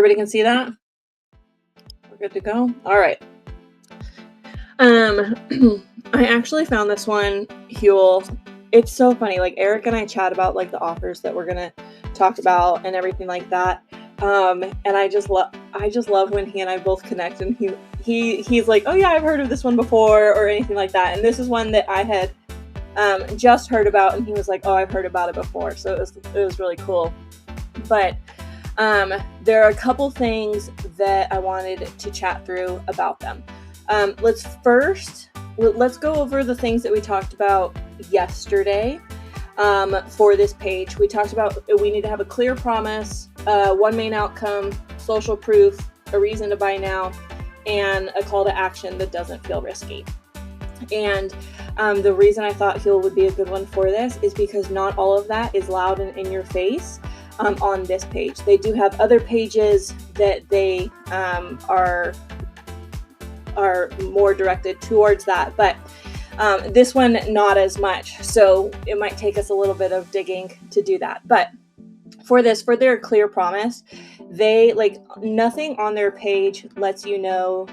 Everybody can see that? We're good to go? All right. I actually found this one, Huel. It's so funny. Like, Eric and I chat about like the offers that we're gonna talk about and everything like that. And I just love when he and I both connect, and he's like, oh yeah, I've heard of this one before, or anything like that. And this is one that I had just heard about, and he was like, oh, I've heard about it before. So it was really cool. But there are a couple things that I wanted to chat through about them. Let's go over the things that we talked about yesterday for this page. We talked about we need to have a clear promise, one main outcome, social proof, a reason to buy now, and a call to action that doesn't feel risky. And the reason I thought Huel would be a good one for this is because not all of that is loud and in your face on this page. They do have other pages that they are more directed towards that, but this one not as much, so it might take us a little bit of digging to do that. But for their clear promise, they like nothing on their page lets you know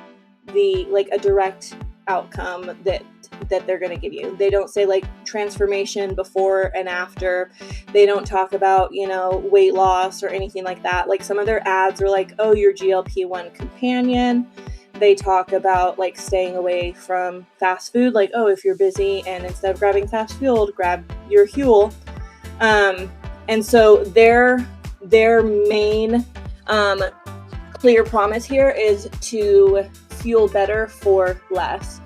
a direct outcome that they're going to give you. They don't say like transformation before and after. They don't talk about, weight loss or anything like that. Like, some of their ads are like, oh, your GLP-1 companion. They talk about like staying away from fast food, like, oh, if you're busy and instead of grabbing fast food, grab your Huel. And so their main clear promise here is to fuel better for less.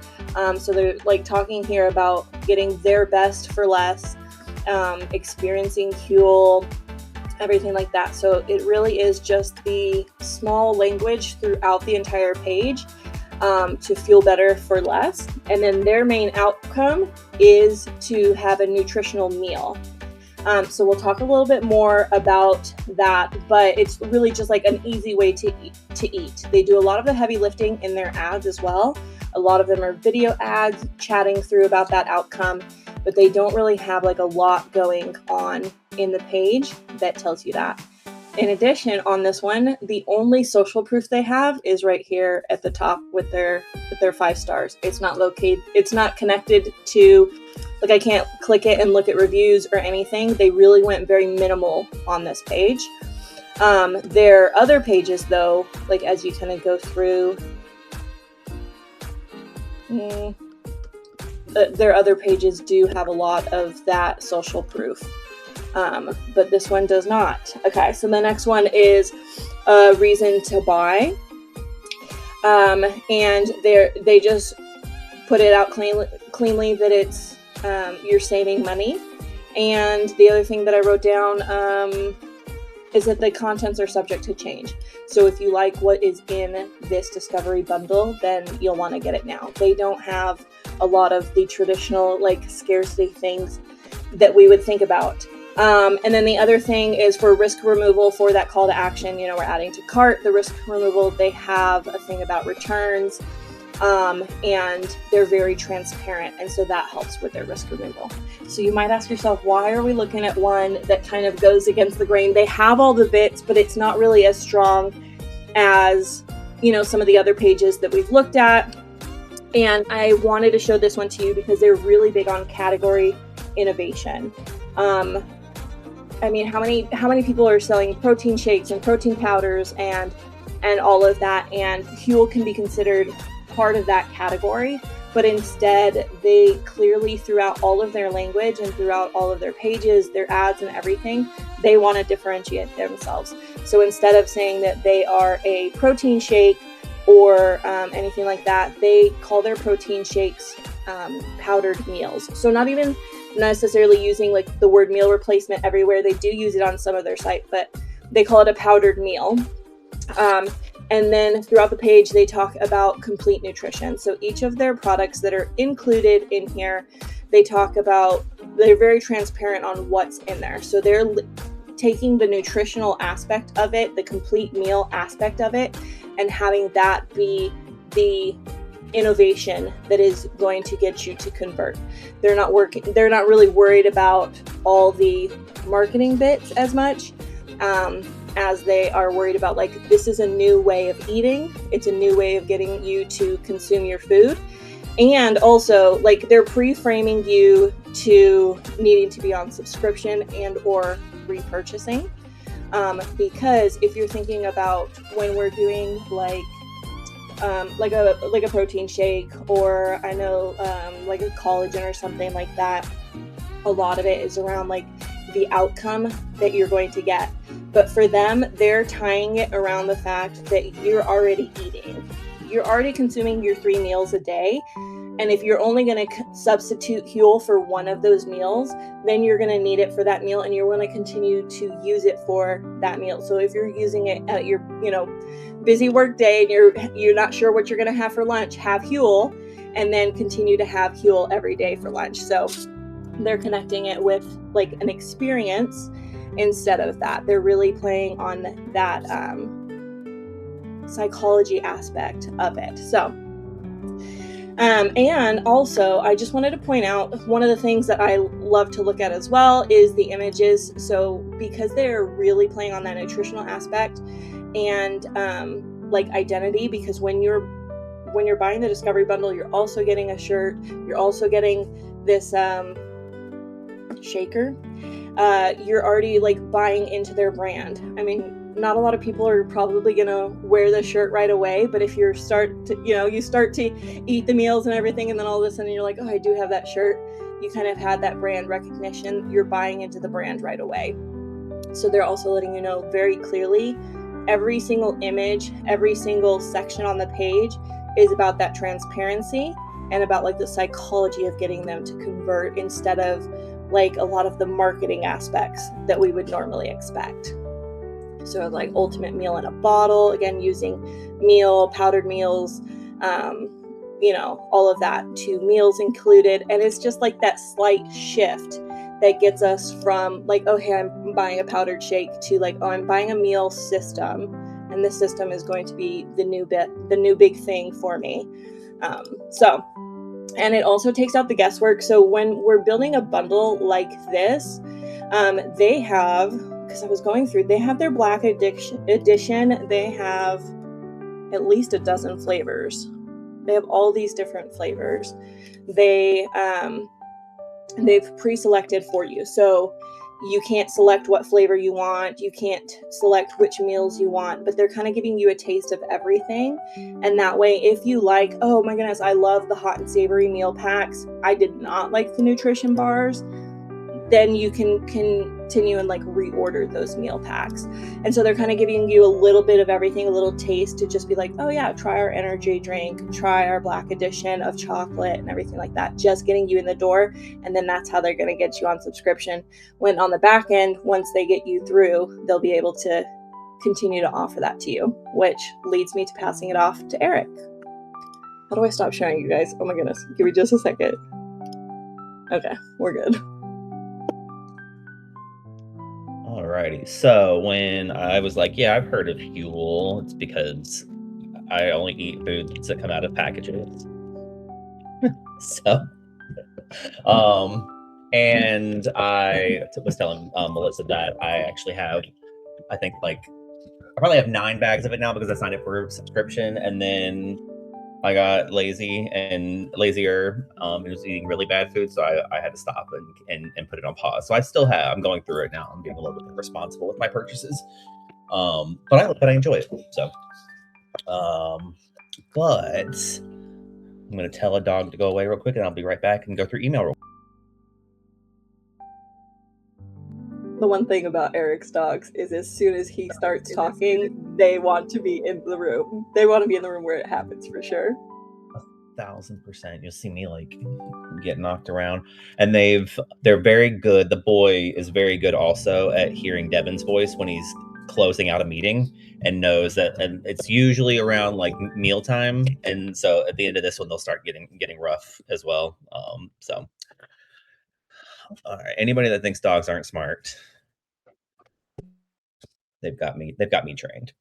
So they're like talking here about getting their best for less, experiencing Huel, everything like that. So it really is just the small language throughout the entire page to feel better for less. And then their main outcome is to have a nutritional meal. So we'll talk a little bit more about that, but it's really just like an easy way to eat. They do a lot of the heavy lifting in their ads as well. A lot of them are video ads chatting through about that outcome, but they don't really have like a lot going on in the page that tells you that. In addition, on this one, the only social proof they have is right here at the top with their 5 stars. It's not connected to, like, I can't click it and look at reviews or anything. They really went very minimal on this page. Their other pages though, like as you kind of go through, their other pages do have a lot of that social proof. But this one does not. Okay, so the next one is a reason to buy. And they just put it out cleanly that it's you're saving money. And the other thing that I wrote down is that the contents are subject to change. So if you like what is in this discovery bundle, then you'll want to get it now. They don't have a lot of the traditional like scarcity things that we would think about. And then the other thing is for risk removal, for that call to action, we're adding to cart, the risk removal, they have a thing about returns, and they're very transparent. And so that helps with their risk removal. So you might ask yourself, why are we looking at one that kind of goes against the grain? They have all the bits, but it's not really as strong as, some of the other pages that we've looked at. And I wanted to show this one to you because they're really big on category innovation. I mean, how many people are selling protein shakes and protein powders and all of that? And Huel can be considered part of that category, but instead they clearly, throughout all of their language and throughout all of their pages, their ads and everything, they want to differentiate themselves. So instead of saying that they are a protein shake or anything like that, they call their protein shakes powdered meals. So not even necessarily using like the word meal replacement everywhere. They do use it on some of their site, but they call it a powdered meal. And then throughout the page, they talk about complete nutrition. So each of their products that are included in here, they're very transparent on what's in there. So they're taking the nutritional aspect of it, the complete meal aspect of it, and having that be the innovation that is going to get you to convert. They're not really worried about all the marketing bits as much. as they are worried about, like, this is a new way of eating. It's a new way of getting you to consume your food. And also, like, they're pre-framing you to needing to be on subscription and or repurchasing. Because if you're thinking about when we're doing like a protein shake, or I know like a collagen or something like that, a lot of it is around like the outcome that you're going to get. But for them, they're tying it around the fact that you're already eating. You're already consuming your 3 meals a day. And if you're only going to substitute Huel for one of those meals, then you're going to need it for that meal, and you're going to continue to use it for that meal. So if you're using it at your, busy work day and you're not sure what you're going to have for lunch, have Huel, and then continue to have Huel every day for lunch. So they're connecting it with like an experience instead of that. They're really playing on that psychology aspect of it. So and also, I just wanted to point out, one of the things that I love to look at as well is the images. So because they're really playing on that nutritional aspect and like identity, because when you're buying the Discovery Bundle, you're also getting a shirt, you're also getting this shaker. You're already like buying into their brand. I mean, not a lot of people are probably gonna wear the shirt right away, but if you start to eat the meals and everything, and then all of a sudden you're like, oh, I do have that shirt, you kind of had that brand recognition, you're buying into the brand right away. So they're also letting you know very clearly, every single image, every single section on the page is about that transparency and about like the psychology of getting them to convert, instead of like a lot of the marketing aspects that we would normally expect. So like ultimate meal in a bottle, again, using powdered meals, all of that, to meals included. And it's just like that slight shift that gets us from like, oh, hey, I'm buying a powdered shake, to like, oh, I'm buying a meal system, and this system is going to be the new big thing for me. And it also takes out the guesswork. So when we're building a bundle like this, they have, because I was going through, they have their Black Edition. They have at least a dozen flavors. They have all these different flavors. They've pre-selected for you. So you can't select what flavor you want. You can't select which meals you want, but they're kind of giving you a taste of everything. And that way, if you like, oh my goodness, I love the hot and savory meal packs, I did not like the nutrition bars, then you can continue and like reorder those meal packs. And so they're kind of giving you a little bit of everything, a little taste, to just be like, oh yeah, try our energy drink, try our Black Edition of chocolate and everything like that, just getting you in the door. And then that's how they're going to get you on subscription, when on the back end, once they get you through, they'll be able to continue to offer that to you, which leads me to passing it off to Eric. How do I stop sharing, you guys? Oh my goodness, give me just a second. Okay, we're good. Alrighty, so when I was like, yeah, I've heard of Huel, it's because I only eat foods that come out of packages. So, and I was telling Melissa that I actually have, I think like, I probably have 9 bags of it now, because I signed up for a subscription, and then I got lazier, and was eating really bad food, so I had to stop and put it on pause. So I'm going through it now. I'm being a little bit responsible with my purchases, but I enjoy it. So, but I'm gonna tell a dog to go away real quick, and I'll be right back and go through email real quick. The one thing about Eric's dogs is, as soon as he starts talking, they want to be in the room. They want to be in the room where it happens, for sure. 1,000%. You'll see me like get knocked around, and they're very good. The boy is very good also at hearing Devin's voice when he's closing out a meeting, and knows that, and it's usually around like mealtime, and so at the end of this one they'll start getting rough as well. So all right, anybody that thinks dogs aren't smart, they've got me trained.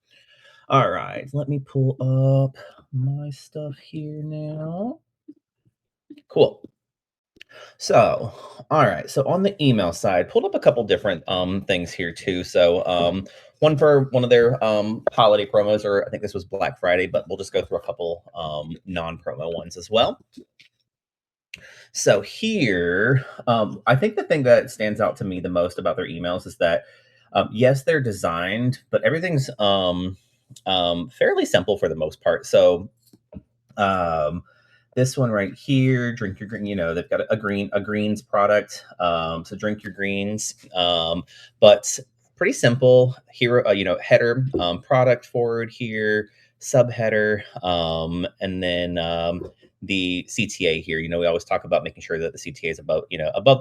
All right, let me pull up my stuff here now. Cool. So, all right. So on the email side, pulled up a couple different things here too. So one for one of their holiday promos, or I think this was Black Friday, but we'll just go through a couple non-promo ones as well. So here, I think the thing that stands out to me the most about their emails is that yes, they're designed, but everything's fairly simple for the most part. So um, this one right here, drink your green. You know, they've got a greens product. So drink your greens. But pretty simple. Here, header, product forward here, subheader, and then the CTA here. You know, we always talk about making sure that the CTA is above,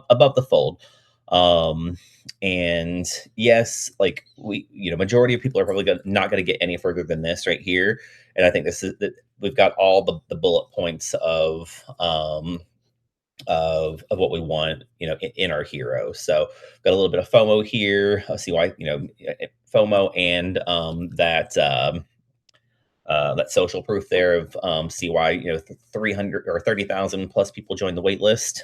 above the fold. Um, and yes, like majority of people are probably not going to get any further than this right here. And I think this is that we've got all the bullet points of what we want, in our hero. So got a little bit of FOMO here. I'll see why, FOMO and that social proof there of see why 300 or 30,000 plus people join the wait list.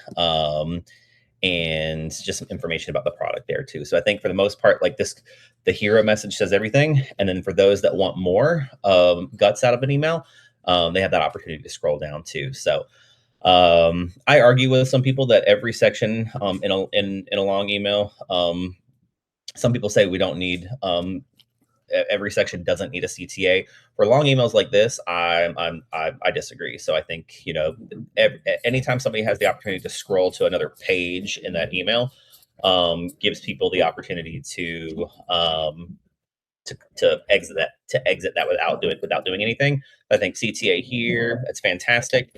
And just some information about the product there too. So I think for the most part, like this, the hero message says everything. And then for those that want more guts out of an email, they have that opportunity to scroll down too. So I argue with some people that every section in a long email, some people say we don't need every section doesn't need a CTA. For long emails like this, I disagree. So I think anytime somebody has the opportunity to scroll to another page in that email, gives people the opportunity to exit that without doing anything. I think CTA here, that's fantastic.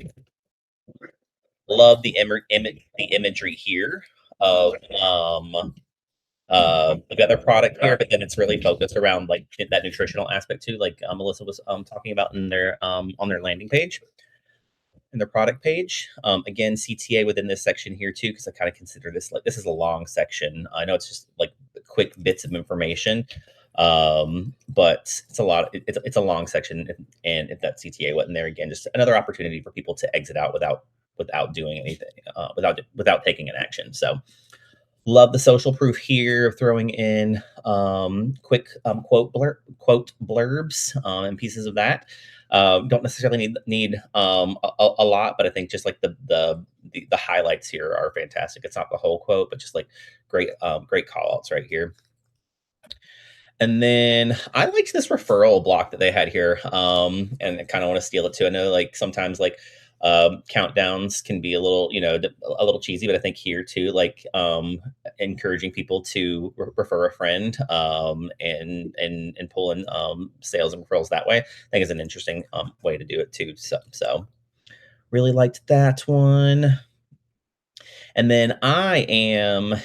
Love the imagery here of the other product here, but then it's really focused around like that nutritional aspect too, like Melissa was talking about in their on their landing page, in their product page. Again, CTA within this section here too, because I kind of consider this like this is a long section. I know it's just like quick bits of information, but it's a lot. It's a long section, and if that CTA wasn't there, again, just another opportunity for people to exit out without doing anything, without taking an action. So love the social proof here, throwing in quick quote blurbs and pieces of that. Don't necessarily need a lot, but I think just like the highlights here are fantastic. It's not the whole quote, but just like great call outs right here. And then I liked this referral block that they had here, and I kind of want to steal it too. I know like sometimes like countdowns can be a little a little cheesy, but I think here too, like encouraging people to refer a friend, and pull in sales and referrals that way, I think is an interesting way to do it too. So really liked that one. And then I am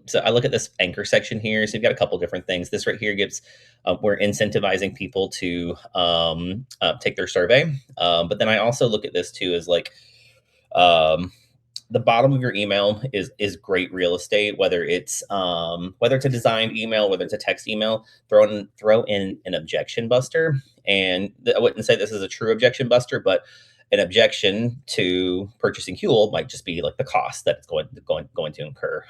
so I look at this anchor section here. So you've got a couple different things. This right here gives, we're incentivizing people to take their survey. But then I also look at this too as like, um, the bottom of your email is great real estate, whether it's a designed email, whether it's a text email. Throw in an objection buster, and I wouldn't say this is a true objection buster, but an objection to purchasing Huel might just be like the cost that it's going to incur.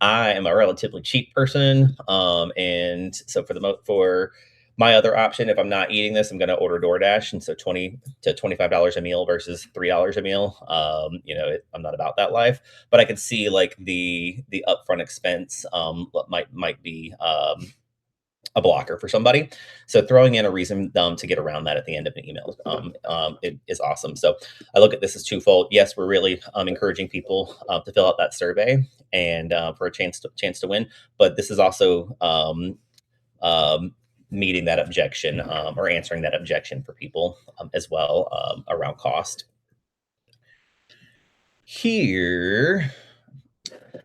I am a relatively cheap person, and so for my other option, if I'm not eating this, I'm going to order DoorDash, and so $20 to $25 a meal versus $3 a meal. I'm not about that life, but I could see like the upfront expense might be a blocker for somebody. So throwing in a reason to get around that at the end of an email it is awesome. So I look at this as twofold. Yes, we're really encouraging people to fill out that survey and for a chance to win, but this is also meeting that objection or answering that objection for people as well around cost. Here,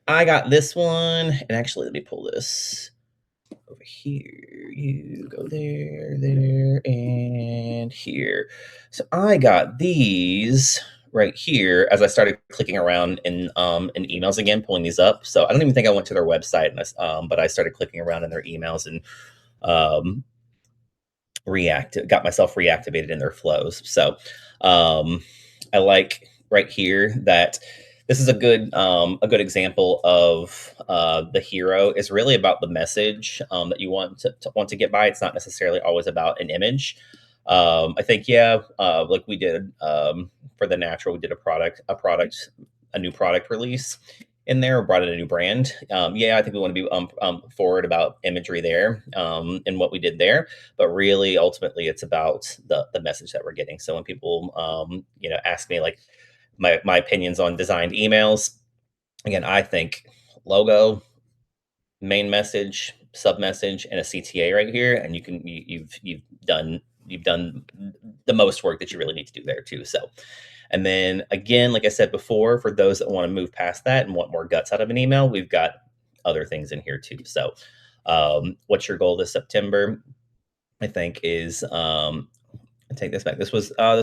I got this one, and actually, let me pull this over here. You go there, and here. So I got these right here as I started clicking around in emails again, pulling these up. So I don't even think I went to their website, but I started clicking around in their emails and got myself reactivated in their flows. So I like right here that this is a good example of the hero is really about the message that you want to get by. It's not necessarily always about an image. I think yeah, like we did for the natural, we did a new product release in there, brought in a new brand. Yeah, I think we want to be forward about imagery there and what we did there, but really, ultimately, it's about the message that we're getting. So when people ask me like my opinions on designed emails, again, I think logo, main message, sub message, and a CTA right here, and you've done the most work that you really need to do there too. So, and then again, like I said before, for those that want to move past that and want more guts out of an email, we've got other things in here too. So, what's your goal this September? I think is I take this back. This was not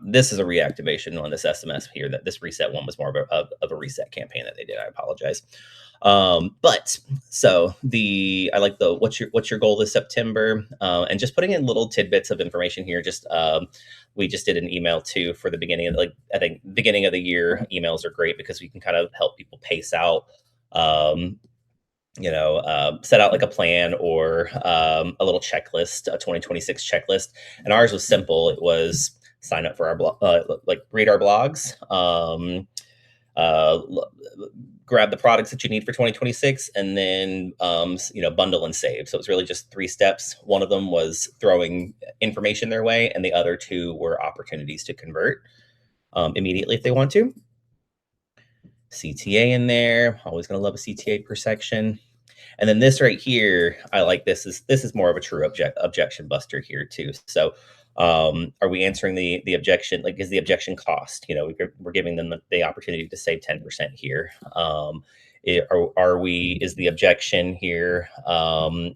this is a reactivation on this SMS here. That this reset one was more of a reset campaign that they did. I apologize. But so the I like the what's your goal this September, and just putting in little tidbits of information here. Just we just did an email too for the beginning of I think beginning of the year emails are great because we can kind of help people pace out. Um, set out like a plan or a little checklist, a 2026 checklist. And ours was simple. It was sign up for our blog, like read our blogs, uh, grab the products that you need for 2026, and then bundle and save. So it's really just 3 steps. One of them was throwing information their way, and the other 2 were opportunities to convert immediately if they want to. CTA in there. Always going to love a CTA per section. And then this right here, I like this is more of a true objection buster here too. So are we answering the objection? Like, is the objection cost? We're giving them the opportunity to save 10% here. Is the objection here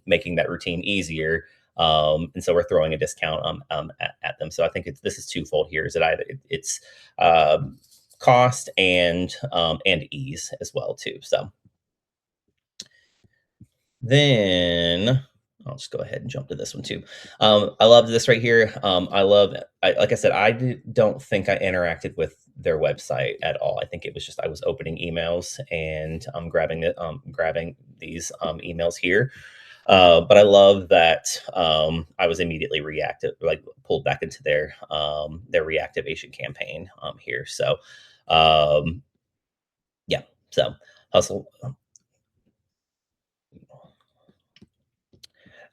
making that routine easier? And so we're throwing a discount at them. So I think this is twofold here. Is that it's cost and ease as well too. So then I'll just go ahead and jump to this one too. I love this right here. Like I said, don't think I interacted with their website at all. I think it was just I was opening emails and grabbing these emails here. But I love that I was immediately reactive, like pulled back into their reactivation campaign here. So yeah, so hustle.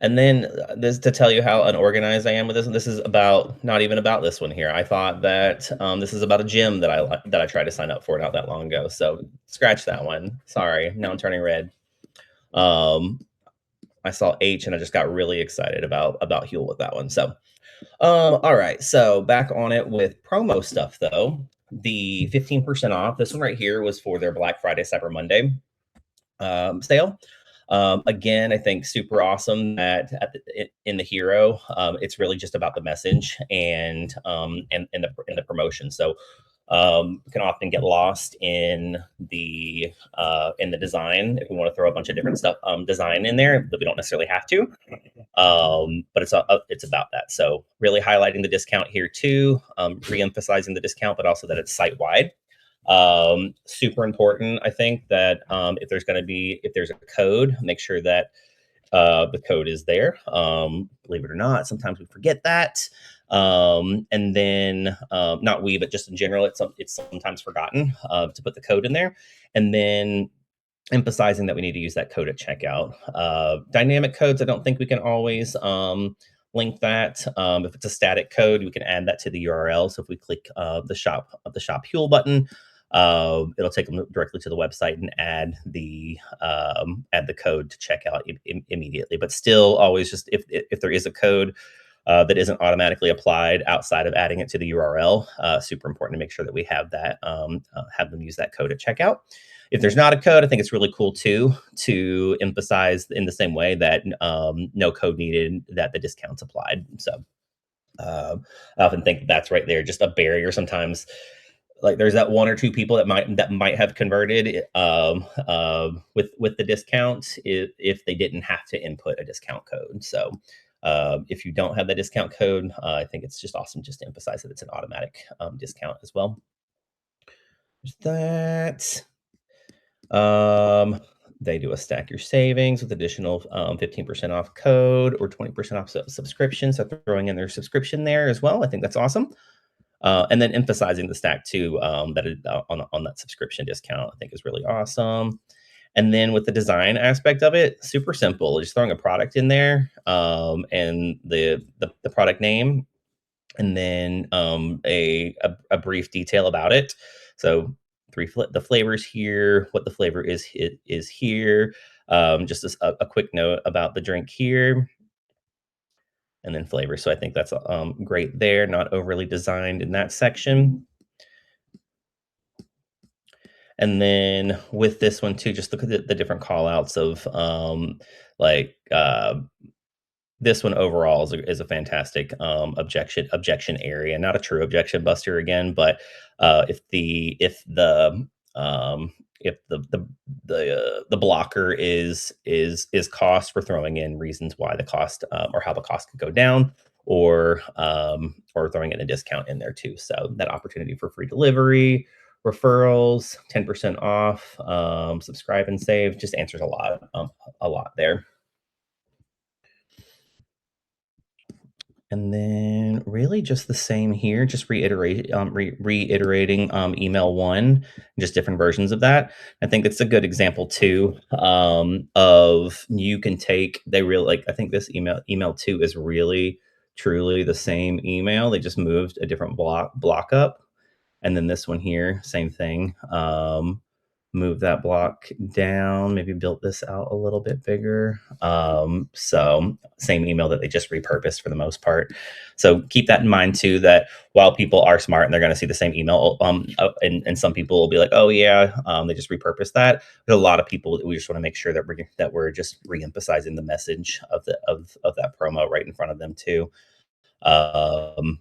And then this to tell you how unorganized I am with this. And this is about not even about this one here. I thought that this is about a gym that I tried to sign up for not that long ago. So scratch that one. Sorry, now I'm turning red. I saw H and I just got really excited about Huel with that one. So all right. So back on it with promo stuff though. The 15% off. This one right here was for their Black Friday Cyber Monday sale. Again, I think super awesome that in the hero, it's really just about the message and the promotion. So can often get lost in the design if we want to throw a bunch of different stuff design in there, but we don't necessarily have to. But it's about that. So really highlighting the discount here too, re-emphasizing the discount, but also that it's site wide. Super important, I think, that if there's a code, make sure that the code is there. Believe it or not, sometimes we forget that. And then not we, but just in general, it's sometimes forgotten to put the code in there. And then emphasizing that we need to use that code at checkout. Dynamic codes, I don't think we can always link that. If it's a static code, we can add that to the URL. So if we click the shop Huel button, it'll take them directly to the website and add the code to checkout immediately. But still, always just if there is a code that isn't automatically applied outside of adding it to the URL, super important to make sure that we have that have them use that code at checkout. If there's not a code, I think it's really cool too to emphasize in the same way that no code needed, that the discount's applied. So I often think that's right there, just a barrier sometimes. Like there's that 1 or 2 people that might have converted with the discount if they didn't have to input a discount code. So If you don't have the discount code, I think it's just awesome just to emphasize that it's an automatic discount as well. There's that. They do a stack your savings with additional 15% off code or 20% off subscription. So throwing in their subscription there as well. I think that's awesome. And then emphasizing the stack too, that on that subscription discount, I think is really awesome. And then with the design aspect of it, super simple. Just throwing a product in there, and the product name, and then a brief detail about it. So the flavors here, what the flavor is here. Just a quick note about the drink here, and then flavor. So I think that's great there. Not overly designed in that section. And then with this one too, just look at the different call outs of like this one overall is a fantastic objection area. Not a true objection buster again, but um, if the blocker is cost, we're throwing in reasons why the cost, or how the cost could go down, or throwing in a discount in there too. So that opportunity for free delivery, referrals, 10% off, subscribe and save just answers a lot there. And then really just the same here, just reiterating email one, just different versions of that. I think it's a good example too, of you can take, they really like, I think this email two is really truly the same email. They just moved a different block up. And then this one here, same thing. Move that block down, maybe built this out a little bit bigger. So same email that they just repurposed for the most part. So keep that in mind too, that while people are smart and they're going to see the same email, and some people will be like, oh yeah, they just repurposed that. But a lot of people, we just want to make sure that we're just re-emphasizing the message of that promo right in front of them too. Um,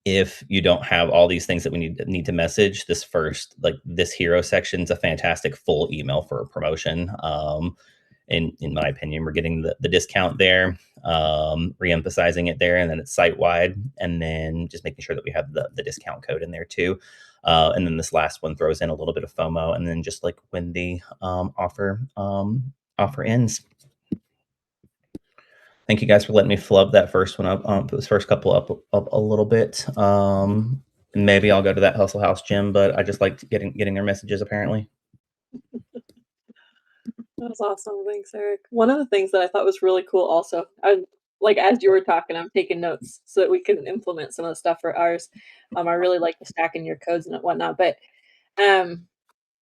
if you don't have all these things that we need to message, this hero section is a fantastic full email for a promotion. In my opinion, we're getting the discount there, re-emphasizing it there, and then it's site wide, and then just making sure that we have the discount code in there too. And then this last one throws in a little bit of FOMO, and then just like when the offer ends. Thank you guys for letting me flub that first one up, those first couple up a little bit. Maybe I'll go to that Hustle House gym, but I just liked getting their messages apparently. That was awesome. Thanks, Eric. One of the things that I thought was really cool also, I like as you were talking, I'm taking notes so that we can implement some of the stuff for ours. I really like the stacking your codes and whatnot. But um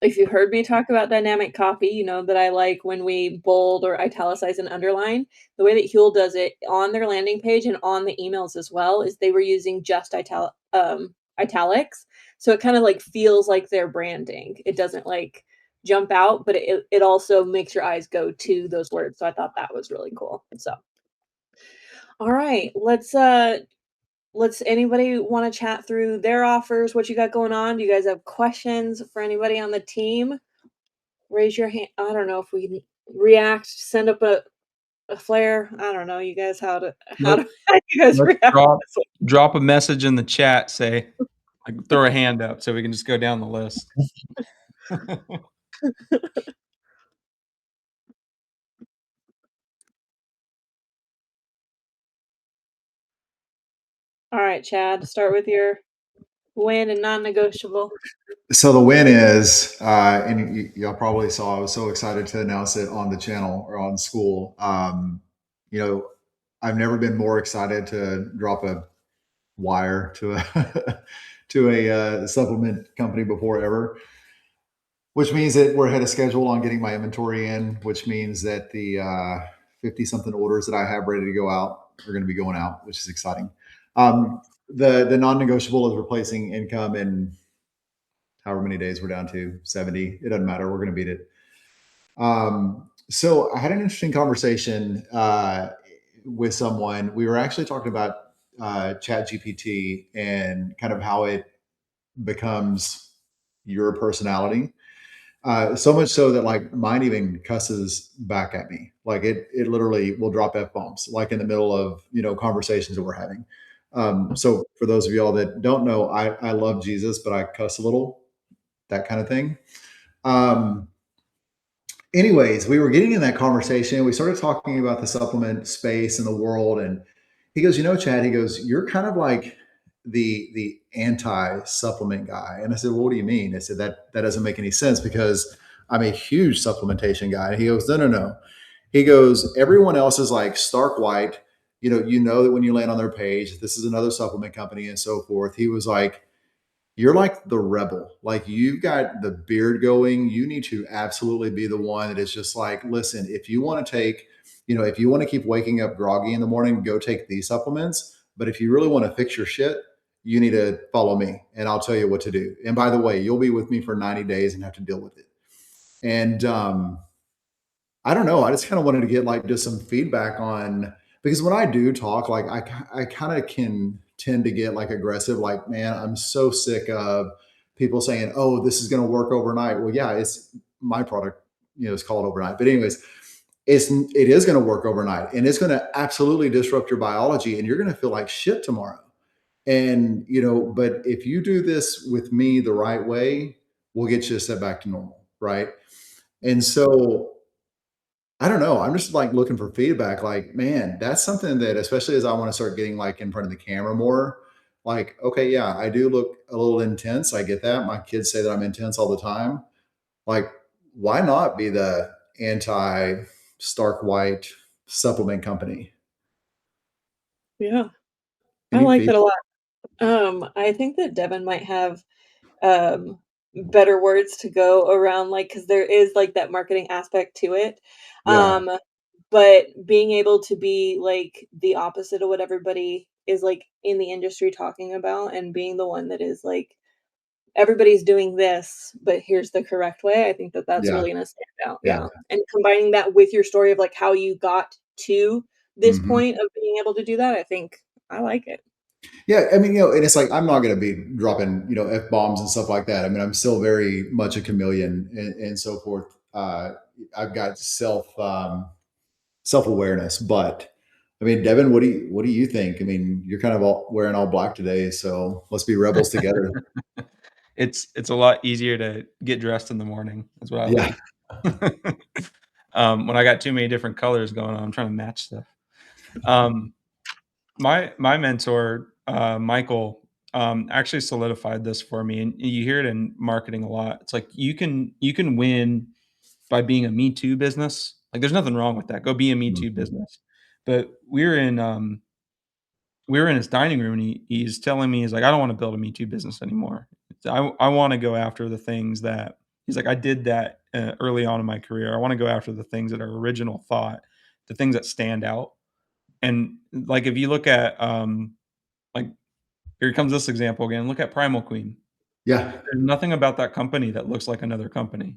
if you heard me talk about dynamic copy, you know that I like when we bold or italicize and underline. The way that Huel does it on their landing page and on the emails as well is they were using just italics. So it kind of like feels like they're branding. It doesn't like jump out, but it also makes your eyes go to those words. So I thought that was really cool. So all right, let's anybody want to chat through their offers, what you got going on? Do you guys have questions for anybody on the team? Raise your hand. I don't know if we can react, send up a flare. I don't know, you guys, how do how do you guys Let's react? drop a message in the chat, say, like, throw a hand up so we can just go down the list. All right, Chad, start with your win and non-negotiable. So the win is, and y'all probably saw, I was so excited to announce it on the channel or on school. You know, I've never been more excited to drop a wire to a to a supplement company before ever, which means that we're ahead of schedule on getting my inventory in, which means that the 50 something orders that I have ready to go out are going to be going out, which is exciting. The non-negotiable is replacing income in however many days we're down to 70. It doesn't matter. We're going to beat it. So I had an interesting conversation with someone. We were actually talking about Chat GPT and kind of how it becomes your personality. So much so that like mine even cusses back at me. Like it literally will drop F-bombs, like in the middle of, conversations that we're having. So for those of y'all that don't know, I love Jesus, but I cuss a little, that kind of thing. Um, Anyways, we were getting in that conversation. We started talking about the supplement space and the world. And he goes, Chad, he goes, you're kind of like the anti-supplement guy. And I said, well, what do you mean? I said, that doesn't make any sense because I'm a huge supplementation guy. And he goes, no. He goes, everyone else is like stark white. You know that when you land on their page, this is another supplement company and so forth. He was like, you're like the rebel. Like you've got the beard going. You need to absolutely be the one that is just like, listen, if you want to take, if you want to keep waking up groggy in the morning, go take these supplements. But if you really want to fix your shit, you need to follow me and I'll tell you what to do. And by the way, you'll be with me for 90 days and have to deal with it. And I don't know. I just kind of wanted to get like just some feedback on, because when I do talk, like I kind of can tend to get like aggressive. Like, man, I'm so sick of people saying, "Oh, this is going to work overnight." Well, yeah, it's my product. It's called overnight. But anyways, it is going to work overnight, and it's going to absolutely disrupt your biology, and you're going to feel like shit tomorrow. And but if you do this with me the right way, we'll get you set back to normal, right? And so I don't know. I'm just like looking for feedback. Like, man, that's something that, especially as I want to start getting like in front of the camera more, like, okay, yeah, I do look a little intense. I get that. My kids say that I'm intense all the time. Like, why not be the anti stark white supplement company? Yeah, I Any like that feedback? a lot. I think that Devin might have um better words to go around, like, because there is like that marketing aspect to it. Yeah. Um, but being able to be like the opposite of what everybody is like in the industry talking about, and being the one that is like, everybody's doing this, but here's the correct way. I think that that's Yeah. really gonna stand out. Yeah. Yeah, and combining that with your story of like how you got to this Hmm. point of being able to do that, I think I like it. Yeah, I mean, and it's like I'm not going to be dropping, F bombs and stuff like that. I mean, I'm still very much a chameleon and so forth. I've got self awareness, but I mean, Devin, what do you think? I mean, you're kind of wearing all black today, so let's be rebels together. It's a lot easier to get dressed in the morning. That's what I Yeah, like. When I got too many different colors going on, I'm trying to match stuff. Um, my mentor, Michael, actually solidified this for me, and you hear it in marketing a lot. It's like you can win by being a Me Too business. Like, there's nothing wrong with that. Go be a Me Too mhm, business. But we were in his dining room, and he's telling me, he's like, I don't want to build a Me Too business anymore. I want to go after the things that, he's like, I did that early on in my career. I want to go after the things that are original thought, the things that stand out. And like, if you look at like, here comes this example again. Look at Primal Queen. yeah, There's nothing about that company that looks like another company.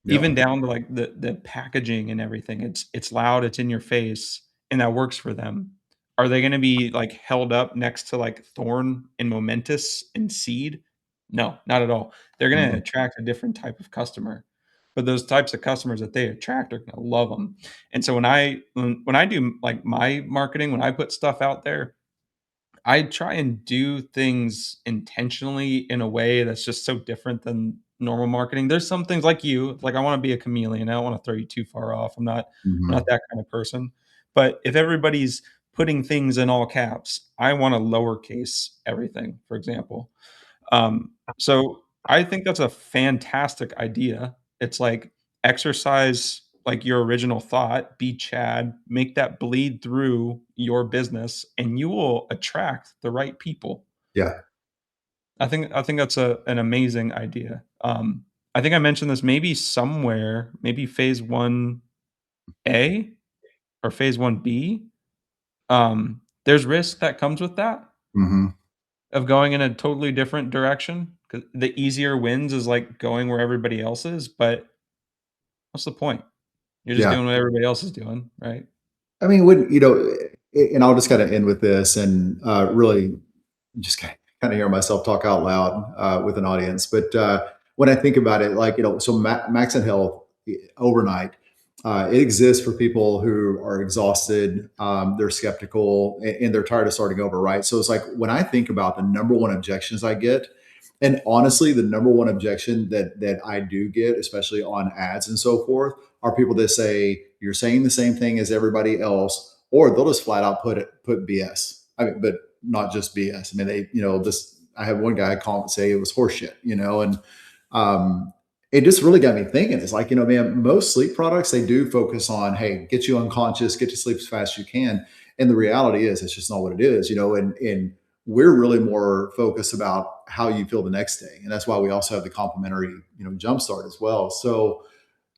Even yep, down to like the packaging and everything. It's loud, it's in your face, and that works for them. Are they gonna be, like, held up next to, like, Thorn and Momentous and Seed? No, not at all. They're gonna mhm, attract a different type of customer, but those types of customers that they attract are gonna love them. And so when I do, like, my marketing, when I put stuff out there, I try and do things intentionally in a way that's just so different than normal marketing. There's some things like you, like I want to be a chameleon. I don't want to throw you too far off. I'm not mhm, that kind of person. But if everybody's putting things in all caps, I want to lowercase everything, for example. So I think that's a fantastic idea. It's like, exercise like your original thought, be Chad, make that bleed through your business, and you will attract the right people. yeah, I think that's an amazing idea. I think I mentioned this maybe somewhere, maybe phase 1A or phase 1B. There's risk that comes with that, mhm, of going in a totally different direction. 'Cause the easier wins is like going where everybody else is, but what's the point? You're just yeah. doing what everybody else is doing, right? I mean, when and I'll just kind of end with this, and really just kind of hear myself talk out loud with an audience. But when I think about it, like so Max and Health overnight, It exists for people who are exhausted, they're skeptical, and they're tired of starting over, right? So it's like when I think about the number one objections I get, and honestly, the number one objection that I do get, especially on ads and so forth, are people that say you're saying the same thing as everybody else, or they'll just flat out put BS. I mean, but not just BS. I mean, they, this. I had one guy call and say it was horseshit, and um, it just really got me thinking. It's like, man, most sleep products, they do focus on, hey, get you unconscious, get to sleep as fast as you can. And the reality is, it's just not what it is, and we're really more focused about how you feel the next day. And that's why we also have the complimentary, jumpstart as well. So,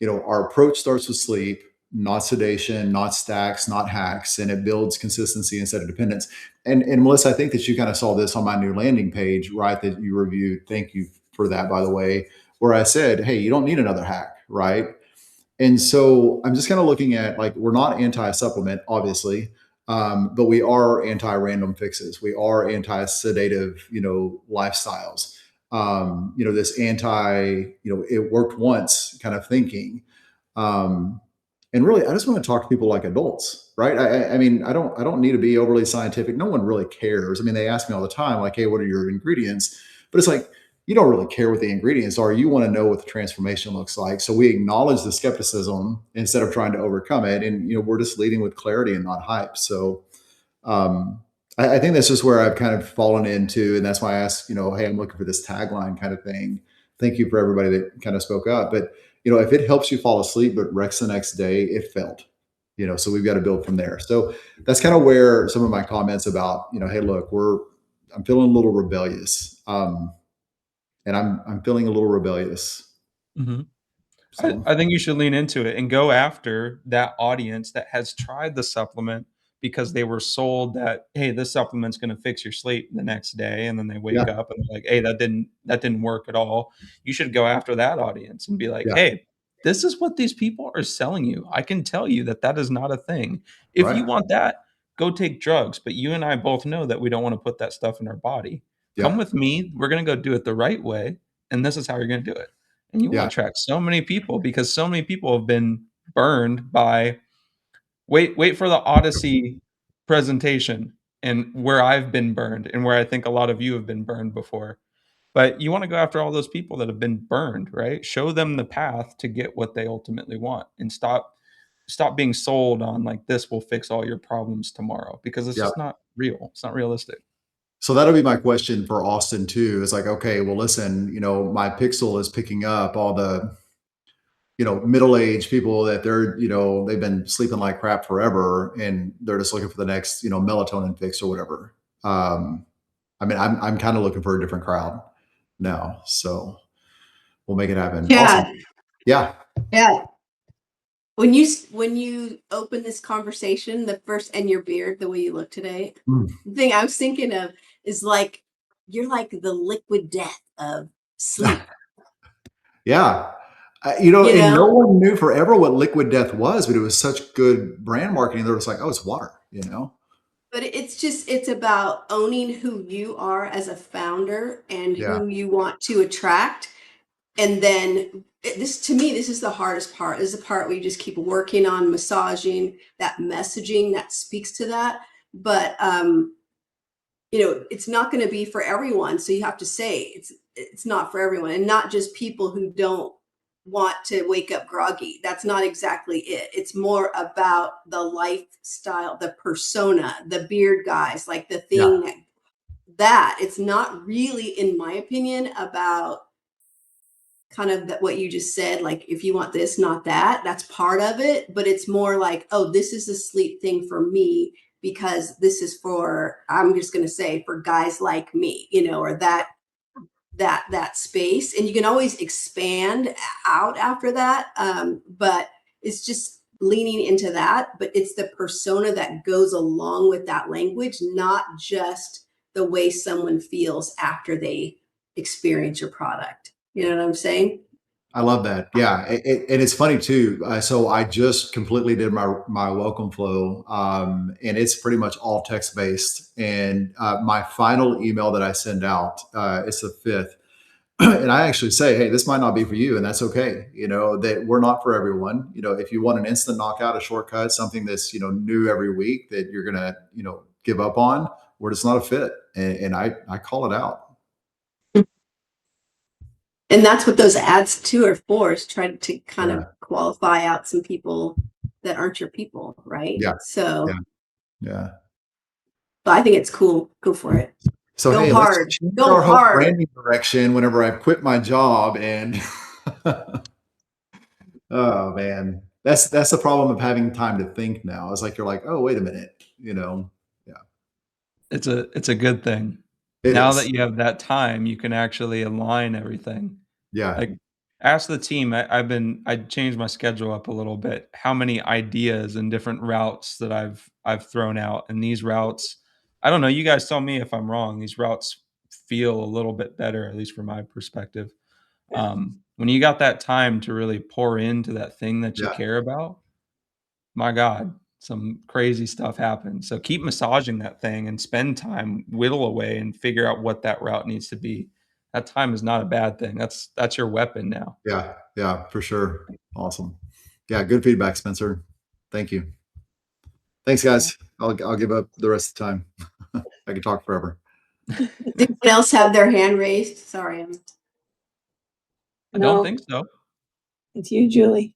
our approach starts with sleep, not sedation, not stacks, not hacks, and it builds consistency instead of dependence. And Melissa, I think that you kind of saw this on my new landing page, right? That you reviewed. Thank you for that, by the way, where I said, hey, you don't need another hack, right? And so I'm just kind of looking at, like, we're not anti-supplement, obviously, but we are anti-random fixes. We are anti-sedative, lifestyles. This it worked once kind of thinking. Um, and really, I just want to talk to people like adults, right? I mean, I don't need to be overly scientific. No one really cares. I mean, they ask me all the time, like, hey, what are your ingredients? But it's like, you don't really care what the ingredients are. You want to know what the transformation looks like. So we acknowledge the skepticism instead of trying to overcome it. And, we're just leading with clarity and not hype. So I think that's just where I've kind of fallen into. And that's why I asked, hey, I'm looking for this tagline kind of thing. Thank you for everybody that kind of spoke up. But, if it helps you fall asleep, but wrecks the next day, it failed. So we've got to build from there. So that's kind of where some of my comments about, hey, look, I'm feeling a little rebellious. And I'm feeling a little rebellious. Mm-hmm. So I think you should lean into it and go after that audience that has tried the supplement because they were sold that, hey, this supplement's going to fix your sleep the next day, and then they wake yeah, up and they're like, hey, that didn't work at all. You should go after that audience and be like, yeah, hey, this is what these people are selling you. I can tell you that is not a thing. If you right, want that, go take drugs. But you and I both know that we don't want to put that stuff in our body. Come yeah, with me. We're going to go do it the right way, and this is how you're going to do it. And you will yeah, attract so many people because so many people have been burned by wait for the Odyssey presentation and where I've been burned and where I think a lot of you have been burned before. But you want to go after all those people that have been burned, right? Show them the path to get what they ultimately want and stop being sold on like this will fix all your problems tomorrow because it's yeah. just not real. It's not realistic. So that'll be my question for Austin too. It's like, okay, well, listen, my pixel is picking up all the, middle-aged people that they've been sleeping like crap forever, and they're just looking for the next, melatonin fix or whatever. I mean, I'm kind of looking for a different crowd now. So we'll make it happen. Awesome. Yeah, Yeah. yeah. When you open this conversation, the first and your beard, the way you look today, Mm. the thing I was thinking of is like you're like the liquid death of sleep. Yeah. You And no know, one knew forever what liquid death was, but it was such good brand marketing. They're just like, oh, it's water. but it's about owning who you are as a founder and Yeah. who you want to attract. And then this, to me, this is the hardest part. This is the part where you just keep working on massaging that messaging that speaks to that. But it's not going to be for everyone. So you have to say it's not for everyone, and not just people who don't want to wake up groggy. That's not exactly it. It's more about the lifestyle, the persona, the beard guys, like the Yeah. thing that it's not really, in my opinion, about kind of that what you just said, like if you want this, not that, that's part of it, but it's more like, oh, this is a sleep thing for me because this is for, I'm just going to say, for guys like me, or that space. And you can always expand out after that, but it's just leaning into that. But it's the persona that goes along with that language, not just the way someone feels after they experience your product. You know what I'm saying? I love that. Yeah. And it's funny too. So I just completely did my welcome flow. And it's pretty much all text based. And my final email that I send out, it's the 5th. and I actually say, hey, this might not be for you, and that's okay. That we're not for everyone. If you want an instant knockout, a shortcut, something that's new every week that you're gonna give up on, we're just not a fit, and I call it out. And that's what those ads too are for, is trying to kind Yeah. of qualify out some people that aren't your people, right? Yeah. So Yeah. but I think it's cool. Go for it. So Go hey, let's hard. change Go our whole hard. branding direction whenever I quit my job, and oh man, that's the problem of having time to think now. It's like you're like, oh, wait a minute, yeah, It's a good thing. it Now is. that you have that time, you can actually align everything. Yeah, Like, ask the team. I changed my schedule up a little bit. How many ideas and different routes that I've thrown out, and these routes, I don't know. You guys tell me if I'm wrong. These routes feel a little bit better, at least from my perspective. When you got that time to really pour into that thing that you yeah, care about, my God, some crazy stuff happens. So keep massaging that thing and spend time, whittle away, and figure out what that route needs to be. That time is not a bad thing. That's your weapon now. yeah, for sure. Awesome. Yeah, good feedback, Spencer. Thank you. Thanks, guys. I'll give up the rest of the time. I can talk forever. Does anyone else have their hand raised? Sorry. I don't No, think so. it's you, Julie.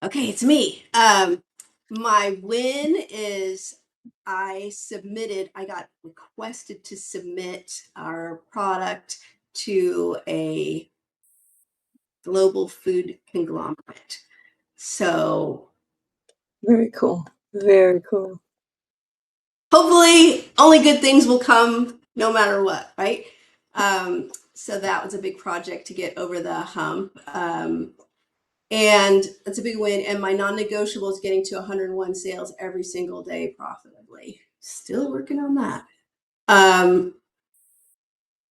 Okay, it's me. My win is I got requested to submit our product to a global food conglomerate. So Very cool. Very cool. hopefully only good things will come no matter what, right? So that was a big project to get over the hump. And that's a big win. And my non-negotiable is getting to 101 sales every single day profitably. Still working on that.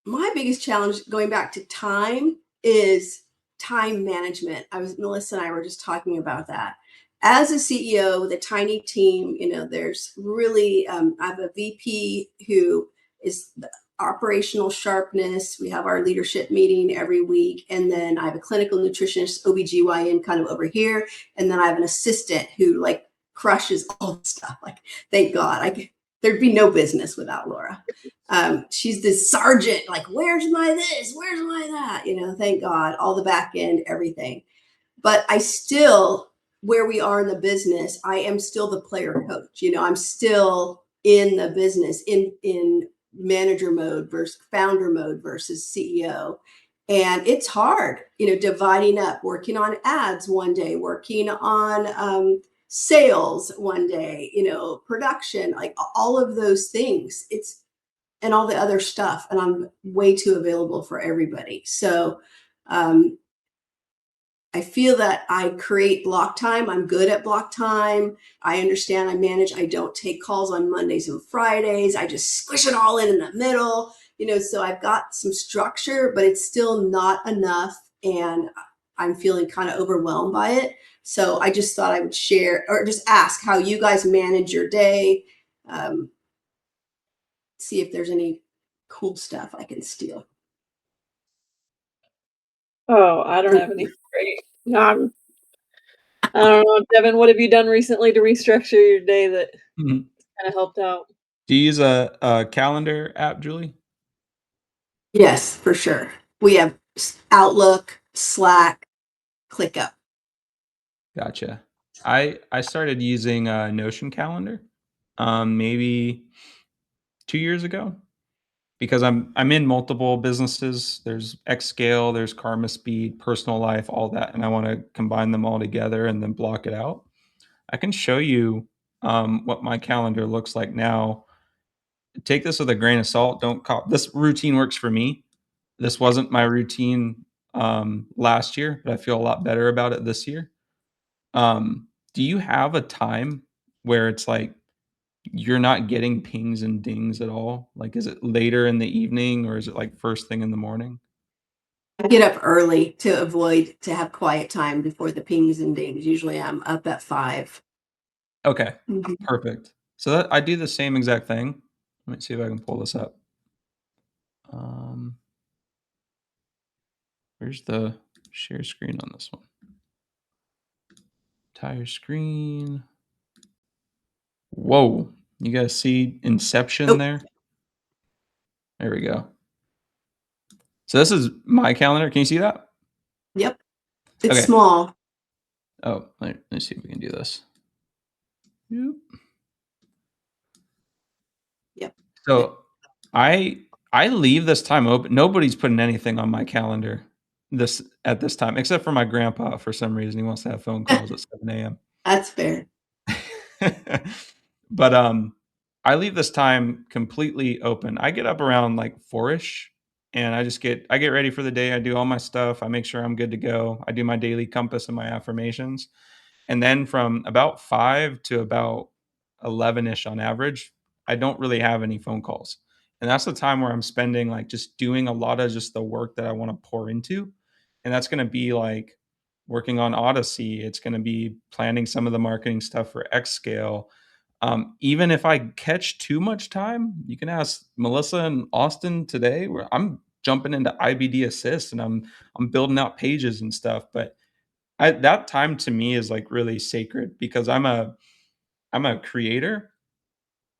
My biggest challenge going back to time is time management. Melissa and I were just talking about that. As a CEO with a tiny team, there's really, I have a VP who is the operational sharpness. We have our leadership meeting every week. And then I have a clinical nutritionist, OBGYN kind of over here. And then I have an assistant who like crushes all the stuff. Like, thank God, there'd be no business without Laura. She's this sergeant, like, where's my this? Where's my that? Thank God, all the back end, everything. But I still, where we are in the business, I am still the player coach. I'm still in the business in manager mode versus founder mode versus CEO. And it's hard, dividing up, working on ads one day, working on sales one day, production, like all of those things. And all the other stuff. And I'm way too available for everybody. So I feel that I create block time. I'm good at block time. I understand, I manage. I don't take calls on Mondays and Fridays. I just squish it all in the middle, so I've got some structure, but it's still not enough. And I'm feeling kind of overwhelmed by it. So I just thought I would share or just ask how you guys manage your day. See if there's any cool stuff I can steal. Oh, I don't have any great. No, I don't know, Devin. What have you done recently to restructure your day that Mhm. kind of helped out? Do you use a calendar app, Julie? Yes, for sure. We have Outlook, Slack, ClickUp. Gotcha. I started using a Notion calendar, maybe 2 years ago, because I'm in multiple businesses. There's Xscale, there's Karma Speed, Personal Life, all that, and I want to combine them all together and then block it out. I can show you what my calendar looks like now. Take this with a grain of salt. Don't call this routine works for me. This wasn't my routine last year, but I feel a lot better about it this year. Do you have a time where it's like you're not getting pings and dings at all? Like, is it later in the evening or is it like first thing in the morning? I get up early to have quiet time before the pings and dings. Usually I'm up at 5. Okay, Mhm. perfect. So that I do the same exact thing. Let me see if I can pull this up. Um, Where's the share screen on this one? Entire screen. Whoa. You guys see Inception Oh. there? There we go. So this is my calendar. Can you see that? Yep. It's Okay. small. Oh, let's see if we can do this. Yep. Yep. So I leave this time open. Nobody's putting anything on my calendar at this time, except for my grandpa. For some reason, he wants to have phone calls at 7 a.m. That's fair. But I leave this time completely open. I get up around like 4ish, and I get ready for the day. I do all my stuff. I make sure I'm good to go. I do my daily compass and my affirmations. And then from about 5 to about 11ish on average, I don't really have any phone calls. And that's the time where I'm spending like just doing a lot of just the work that I want to pour into. And that's going to be like working on Odyssey. It's going to be planning some of the marketing stuff for Xscale. Even if I catch too much time, you can ask Melissa and Austin today, where I'm jumping into IBD Assist and I'm building out pages and stuff. But that time to me is like really sacred because I'm a creator.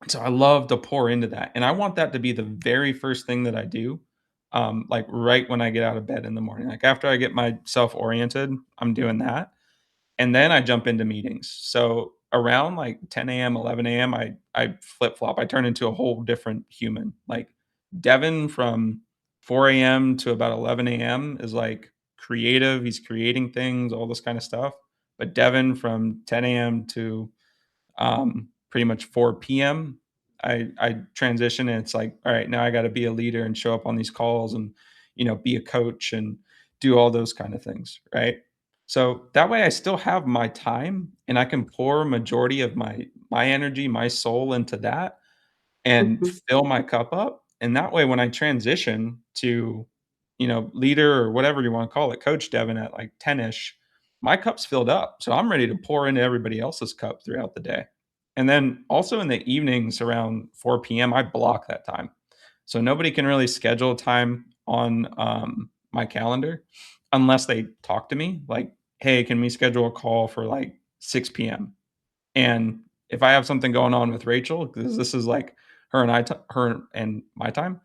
So I love to pour into that. And I want that to be the very first thing that I do. Like right when I get out of bed in the morning. Like after I get myself oriented, I'm doing that. And then I jump into meetings. So around like 10 a.m., 11 a.m., I flip flop. I turn into a whole different human. Like Devin from 4 a.m. to about 11 a.m. is like creative. He's creating things, all this kind of stuff. But Devin from 10 a.m. to pretty much 4 p.m. I transition and it's like, all right, now I got to be a leader and show up on these calls and be a coach and do all those kind of things, right? So that way I still have my time and I can pour a majority of my energy, my soul into that and Mhm. fill my cup up. And that way when I transition to, leader or whatever you want to call it, coach Devin at like 10ish, my cup's filled up. So I'm ready to pour into everybody else's cup throughout the day. And then also in the evenings around 4 p.m., I block that time. So nobody can really schedule time on my calendar unless they talk to me like, hey, can we schedule a call for like 6 p.m.? And if I have something going on with Rachel, because this is like her and my time,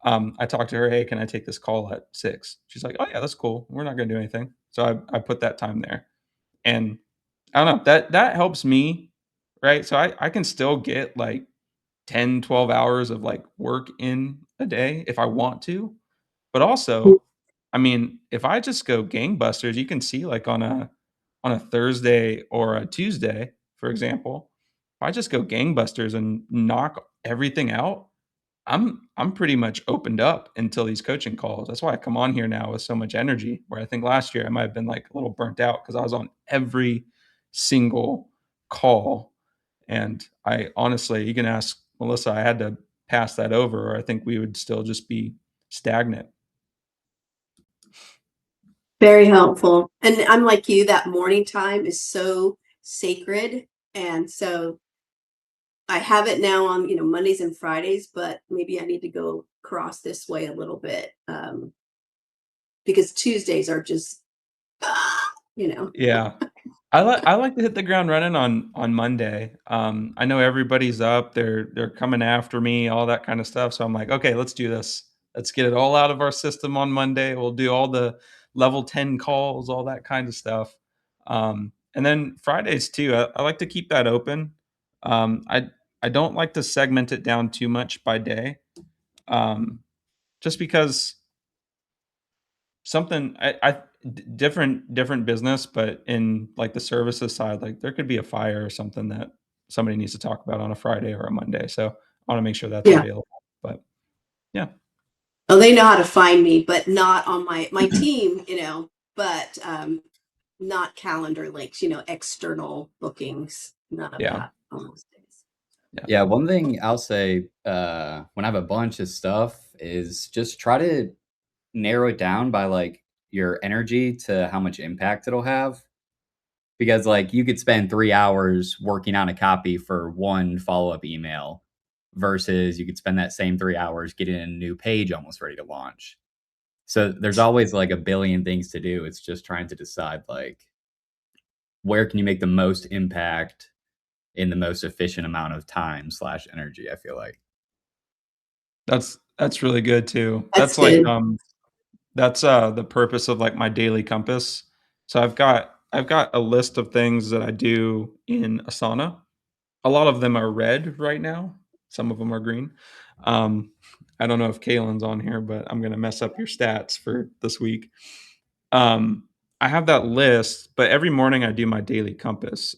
I talk to her, hey, can I take this call at 6? She's like, oh yeah, that's cool. We're not going to do anything. So I put that time there. And I don't know, that helps me, right? So I can still get like 10, 12 hours of like work in a day if I want to. But also, I mean, if I just go gangbusters, you can see like on a Thursday or a Tuesday, for example, if I just go gangbusters and knock everything out, I'm pretty much opened up until these coaching calls. That's why I come on here now with so much energy. Where I think last year I might have been like a little burnt out because I was on every single call. And I honestly, you can ask Melissa, I had to pass that over, or I think we would still just be stagnant. Very helpful. And I'm like you, that morning time is so sacred. And so I have it now on, Mondays and Fridays, but maybe I need to go cross this way a little bit. Because Tuesdays are just, you know. Yeah. I like to hit the ground running on Monday. I know everybody's up, they're coming after me, all that kind of stuff. So I'm like, okay, let's do this. Let's get it all out of our system on Monday. We'll do all the level 10 calls, all that kind of stuff. And then Fridays too. I like to keep that open. I don't like to segment it down too much by day. Just because something different business, but in like the services side, like there could be a fire or something that somebody needs to talk about on a Friday or a Monday. So I want to make sure that's Yeah. available. But yeah. Oh, they know how to find me, but not on my team, but not calendar links, external bookings, none of Yeah. that on those days. Yeah, one thing I'll say when I have a bunch of stuff is just try to narrow it down by like your energy to how much impact it'll have. Because like you could spend 3 hours working on a copy for one follow-up email versus you could spend that same 3 hours getting a new page almost ready to launch. So there's always like a billion things to do. It's just trying to decide like where can you make the most impact in the most efficient amount of time / energy, I feel like. That's really good too. That's That's like good. that's the purpose of like my daily compass. So I've got a list of things that I do in Asana. A lot of them are red right now. Some of them are green. Um, I don't know if Kaylin's on here, but I'm gonna mess up your stats for this week. Um, I have that list, but every morning I do my daily compass.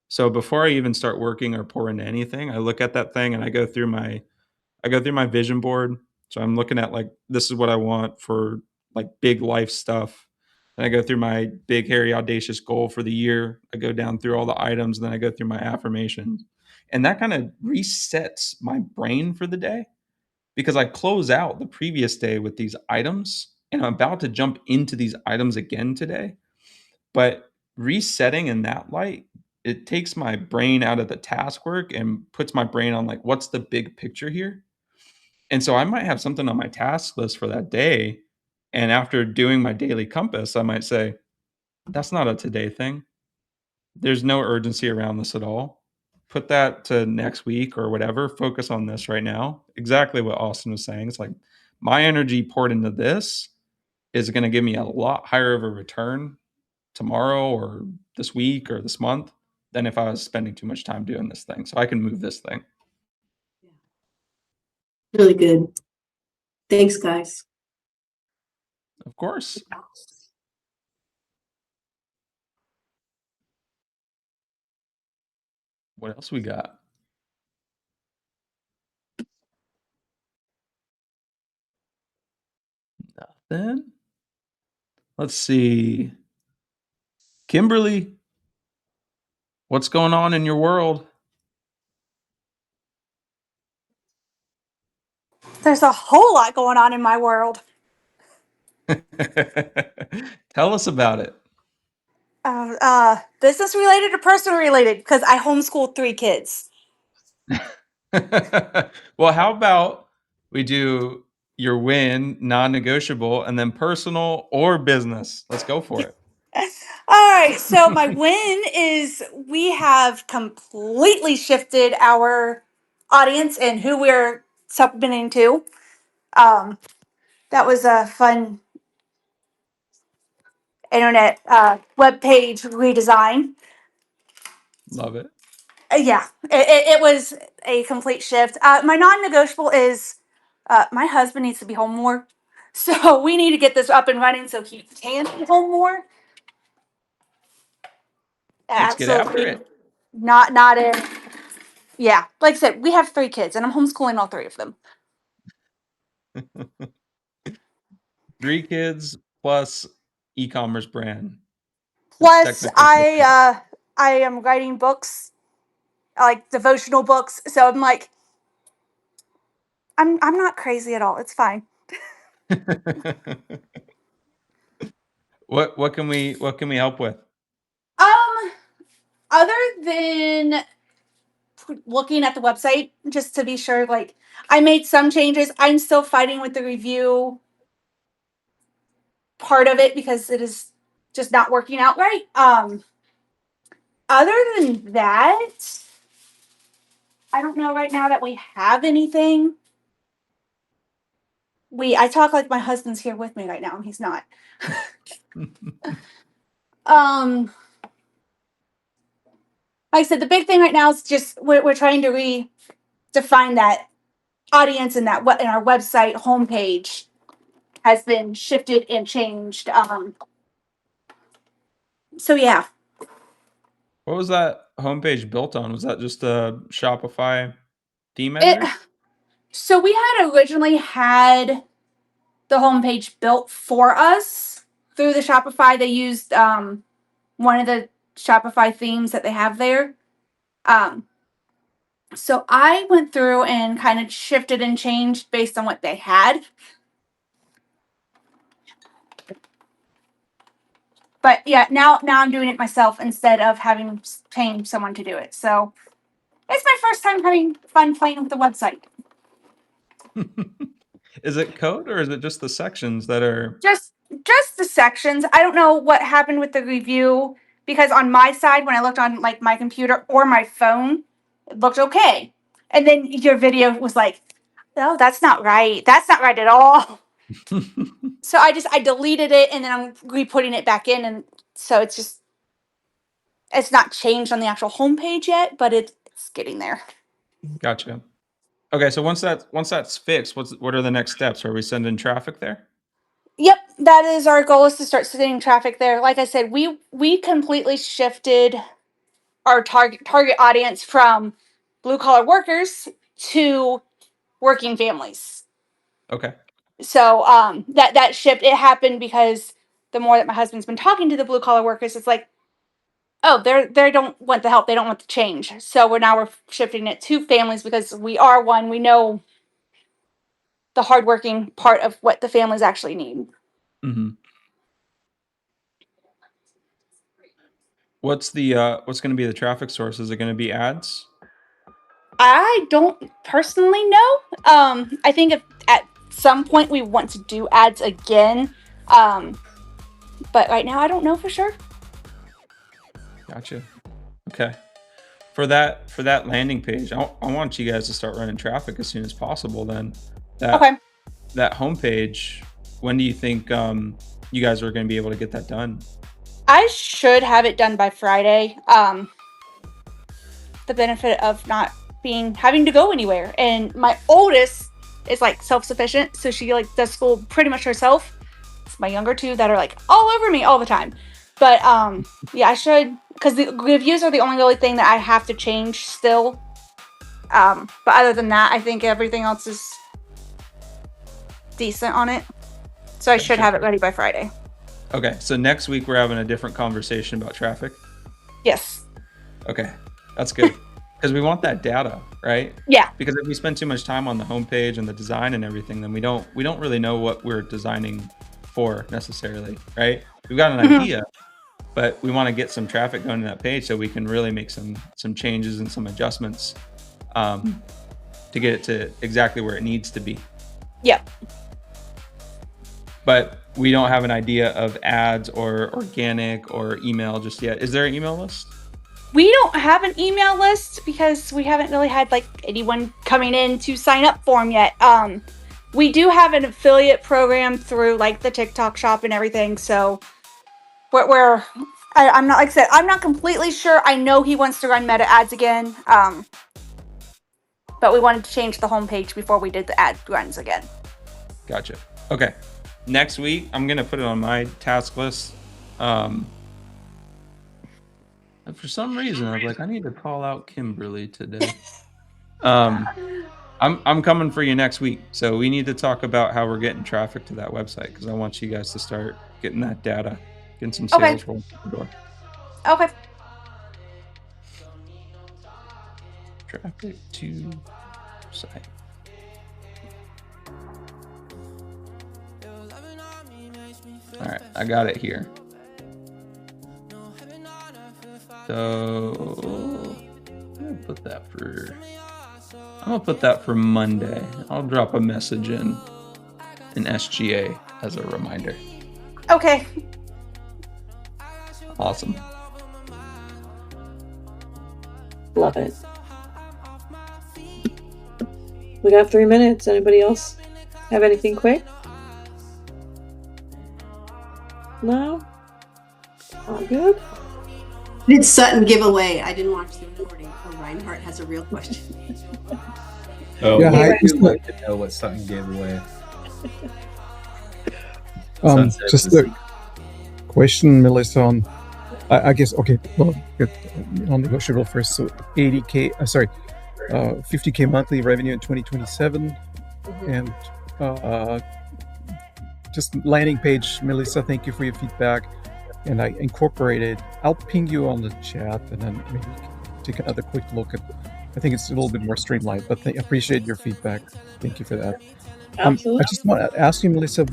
So before I even start working or pour into anything, I look at that thing and I go through my vision board. So I'm looking at like this is what I want for like big life stuff. And I go through my big hairy audacious goal for the year. I go down through all the items, and then I go through my affirmations. And that kind of resets my brain for the day because I close out the previous day with these items and I'm about to jump into these items again today. But resetting in that light, it takes my brain out of the task work and puts my brain on like, what's the big picture here? And so I might have something on my task list for that day. And after doing my daily compass, I might say, that's not a today thing. There's no urgency around this at all. Put that to next week or whatever. Focus on this right now. Exactly what Austin was saying. It's like my energy poured into this is going to give me a lot higher of a return tomorrow or this week or this month than if I was spending too much time doing this thing. So I can move this thing. Really good. Thanks, guys. Of course. What else we got? Nothing. Let's see. Kimberly, what's going on in your world? There's a whole lot going on in my world. Tell us about it. Business related or personal related, because I homeschooled 3 kids. Well, how about we do your win, non-negotiable, and then personal or business? Let's go for it. All right, so my win is we have completely shifted our audience and who we're supplementing to. That was a fun internet web page redesign. Love it. Yeah, it was a complete shift. My non-negotiable is my husband needs to be home more, so we need to get this up and running so he can be home more. Let's get after Absolutely, it. not in. Yeah, like I said, we have 3 kids, and I'm homeschooling all 3 of them. 3 kids plus e-commerce brand. It's Plus, technically 4 kids. I am writing books, like devotional books. So I'm like, I'm not crazy at all. It's fine. What can we help with? Other than looking at the website just to be sure, like I made some changes. I'm still fighting with the review part of it because it is just not working out right. Other than that, I don't know right now that we have anything. I talk like my husband's here with me right now, and he's not. Um, like I said, the big thing right now is just we're trying to redefine that audience and that what in our website homepage has been shifted and changed. So yeah, What was that homepage built on? Was that just a Shopify theme it. editor? So we had originally had the homepage built for us through the Shopify. They used one of the Shopify themes that they have there. So I went through and kind of shifted and changed based on what they had. But yeah, now I'm doing it myself instead of having paying someone to do it. So it's my first time having fun playing with the website. Is it code or is it just the sections that are? Just the sections. I don't know what happened with the review because on my side, when I looked on like my computer or my phone, it looked okay. And then your video was like, "No, that's not right. That's not right at all." So I deleted it and then I'm re-putting it back in, and so it's not changed on the actual homepage yet, but it's getting there. Gotcha. Okay, so once that's fixed, what are the next steps? Are we sending traffic there? Yep, that is our goal, is to start sending traffic there. Like I said, we completely shifted our target audience from blue collar workers to working families. Okay. So that shift, it happened because the more that my husband's been talking to the blue collar workers, it's like, oh, they don't want the help, they don't want the change. So we're shifting it to families because we know the hardworking part of what the families actually need. Mm-hmm. What's going to be the traffic source? Is it going to be ads? I don't personally know. I think if at some point we want to do ads again, but right now I don't know for sure. Gotcha. Okay. For that landing page, I want you guys to start running traffic as soon as possible. Then that homepage. When do you think you guys are going to be able to get that done? I should have it done by Friday. The benefit of not having to go anywhere, and my oldest is like self-sufficient, so she like does school pretty much herself. It's my younger two that are like all over me all the time. But yeah, I should, because the reviews are the only really thing that I have to change still. But other than that, I think everything else is decent on it. So I should have it ready by Friday. Okay, so next week we're having a different conversation about traffic. Yes. Okay, that's good. Because we want that data, right? Yeah. Because if we spend too much time on the homepage and the design and everything, then we don't really know what we're designing for necessarily, right? We've got an idea, but we want to get some traffic going to that page so we can really make some changes and some adjustments to get it to exactly where it needs to be. Yep. But we don't have an idea of ads or organic or email just yet. Is there an email list? We don't have an email list because we haven't really had like anyone coming in to sign up for them yet. We do have an affiliate program through like the TikTok shop and everything. So I'm not, like I said, I'm not completely sure. I know he wants to run meta ads again. But we wanted to change the homepage before we did the ad runs again. Gotcha. Okay. Next week, I'm going to put it on my task list. For some reason, I was like, I need to call out Kimberly today. I'm coming for you next week. So we need to talk about how we're getting traffic to that website, because I want you guys to start getting that data, getting some sales rolling through the door. Okay. Traffic to site. All right, I got it here. So I'm gonna put that for Monday. I'll drop a message in SGA as a reminder. Okay. Awesome. Love it. We got 3 minutes. Anybody else have anything quick? No? All good? Did Sutton give away? I didn't watch the recording. Oh, Reinhardt has a real question. Oh, Yeah, I'd just like to know what Sutton gave away. Just a question, Melissa, on I guess, okay, well, non-negotiable first. So 50K monthly revenue in 2027. And just landing page, Melissa, thank you for your feedback. And I incorporated, I'll ping you on the chat and then maybe take another quick look at, I think it's a little bit more streamlined, but I appreciate your feedback. Thank you for that. Absolutely. I just want to ask you, Melissa,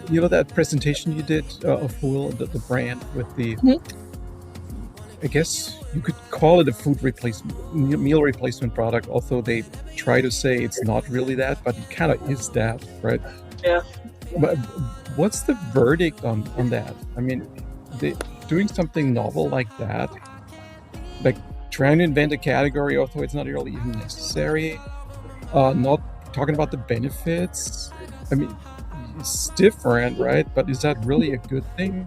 you know that presentation you did of Huel, the brand with the I guess you could call it a food replacement, meal replacement product, although they try to say it's not really that, but it kind of is that, right? Yeah. But what's the verdict on that? I mean, doing something novel like that, like trying to invent a category, although it's not really even necessary, not talking about the benefits. I mean, it's different, right? But is that really a good thing?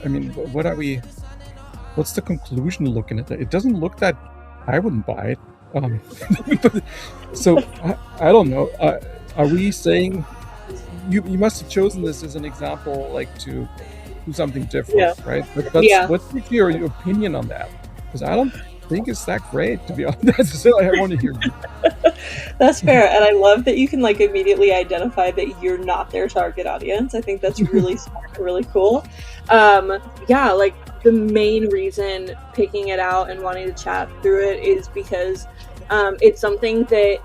I mean, what's the conclusion looking at that? It doesn't look that, I wouldn't buy it. So I don't know. Are we saying, you must have chosen this as an example, like to do something different, right? But what's your opinion on that? Because I don't think it's that great, to be honest. So I want to hear you. That's fair, and I love that you can like immediately identify that you're not their target audience. I think that's really smart and really cool. Yeah, like the main reason picking it out and wanting to chat through it is because it's something that,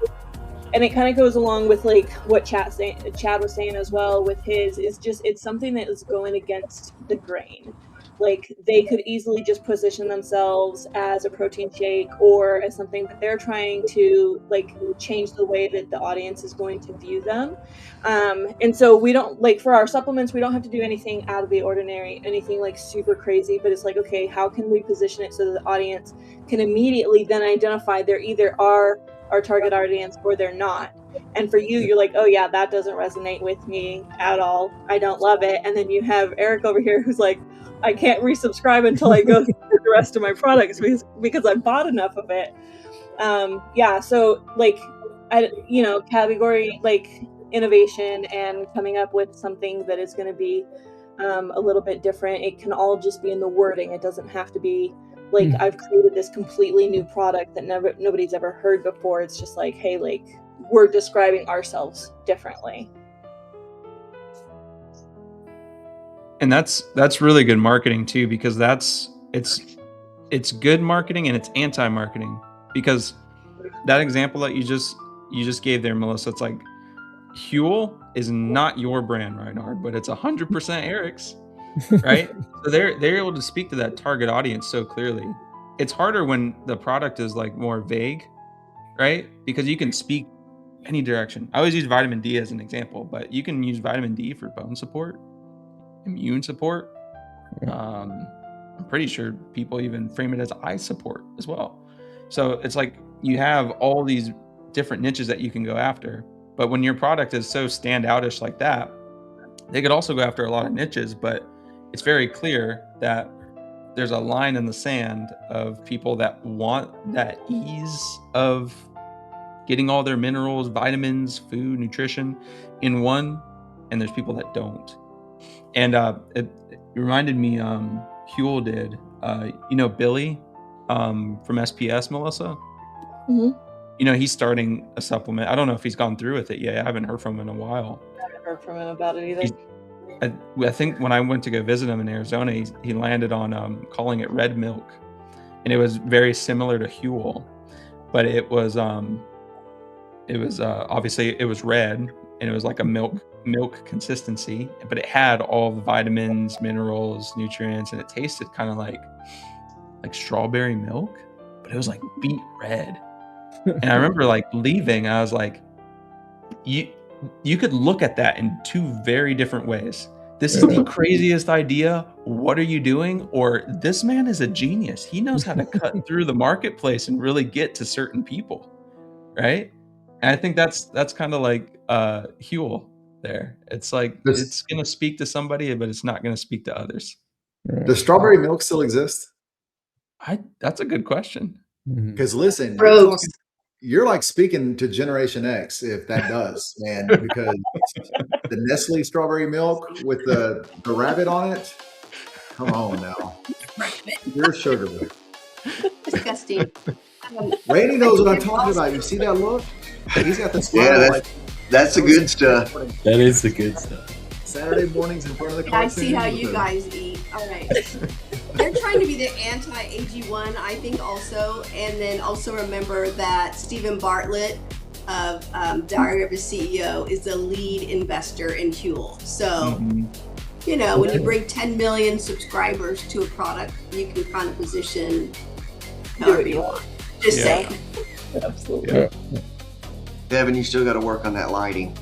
and it kind of goes along with like what Chad was saying as well with his, is just, it's something that is going against the grain. Like they could easily just position themselves as a protein shake or as something that they're trying to like change the way that the audience is going to view them. And so we don't, like for our supplements, we don't have to do anything out of the ordinary, anything like super crazy, but it's like, okay, how can we position it so that the audience can immediately then identify they're either our target audience or they're not. And for you, you're like, oh yeah, that doesn't resonate with me at all. I don't love it. And then you have Eric over here who's like, I can't resubscribe until I go through the rest of my products because I bought enough of it. Yeah, so like, category like innovation and coming up with something that is going to be a little bit different. It can all just be in the wording. It doesn't have to be like I've created this completely new product that nobody's ever heard before. It's just like, hey, like we're describing ourselves differently. And that's really good marketing too, because it's good marketing and it's anti-marketing, because that example that you just gave there, Melissa, it's like Huel is not your brand, Reinhard, but it's 100% Eric's, right? So they're able to speak to that target audience so clearly. It's harder when the product is like more vague, right? Because you can speak any direction. I always use vitamin D as an example, but you can use vitamin D for bone support, immune support. I'm pretty sure people even frame it as eye support as well. So it's like you have all these different niches that you can go after. But when your product is so standoutish like that, they could also go after a lot of niches, but it's very clear that there's a line in the sand of people that want that ease of getting all their minerals, vitamins, food, nutrition in one, and there's people that don't. And it reminded me, Huel did, Billy from SPS, Melissa? Mm-hmm. He's starting a supplement. I don't know if he's gone through with it yet. I haven't heard from him in a while. I haven't heard from him about it either. I think when I went to go visit him in Arizona, he landed on calling it red milk. And it was very similar to Huel, but it was obviously it was red, and it was like a milk consistency, but it had all the vitamins, minerals, nutrients, and it tasted kind of like strawberry milk, but it was like beet red. And I remember like leaving, I was like, you could look at that in two very different ways. This is the craziest idea. What are you doing? Or this man is a genius. He knows how to cut through the marketplace and really get to certain people, right? And I think that's kind of like Huel there. It's like it's going to speak to somebody, but it's not going to speak to others. Does strawberry milk still exist? That's a good question. Because listen, you're like speaking to Generation X if that does, man. Because the Nestle strawberry milk with the rabbit on it, come on now, you're sugar. Disgusting. Randy knows what I'm talking about. You see that look? He's got the smile. Yeah, that's the good stuff. That is the good stuff. Saturday mornings in front of the car. I see how you guys eat. All right. They're trying to be the anti-AG1, I think, also. And then also remember that Stephen Bartlett of Diary of a CEO is the lead investor in Huel. So You know, when you bring 10 million subscribers to a product, you can kind of position however you want. Just saying. Absolutely. Devin, you still got to work on that lighting.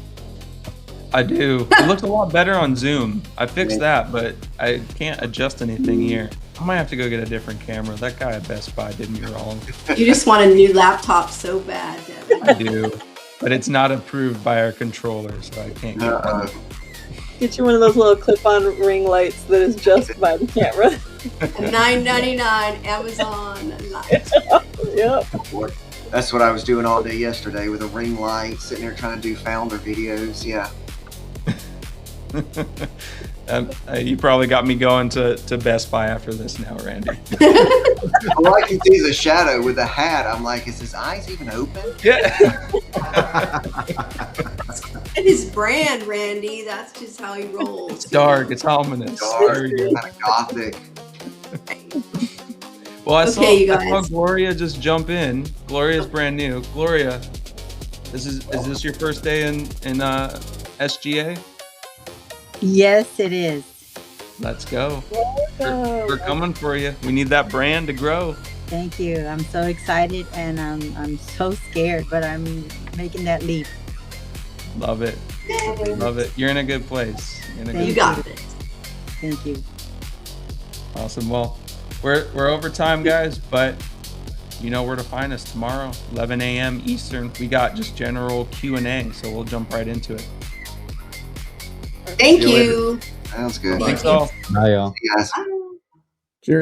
I do. It looks a lot better on Zoom. I fixed that, but I can't adjust anything here. I might have to go get a different camera. That guy at Best Buy did me wrong. You just want a new laptop so bad, Devin. I do, but it's not approved by our controller, so I can't get one. Get you one of those little clip-on ring lights that is just by the camera. $9.99 Amazon light. Yep. That's what I was doing all day yesterday with a ring light, sitting there trying to do founder videos. Yeah. You probably got me going to Best Buy after this now, Randy. Well, I can see the shadow with the hat. I'm like, is his eyes even open? Yeah. And his brand, Randy, that's just how he rolls. It's dark. It's ominous. Dark, There you go. kind of gothic. Well, I Okay, you saw guys. Gloria just jump in. Gloria's brand new. Gloria, is this your first day in SGA? Yes, it is. Let's go. Welcome. We're coming for you. We need that brand to grow. Thank you. I'm so excited and I'm so scared, but I'm making that leap. Love it. Love it. You're in a good place. You're in a Thank You good got you. this. Thank you. Awesome. Well, we're over time, guys, but you know where to find us tomorrow, 11 a.m. Eastern. We got just general Q&A, so we'll jump right into it. Thank See you you. Sounds good. Thanks all. Bye, y'all. See you guys. Bye.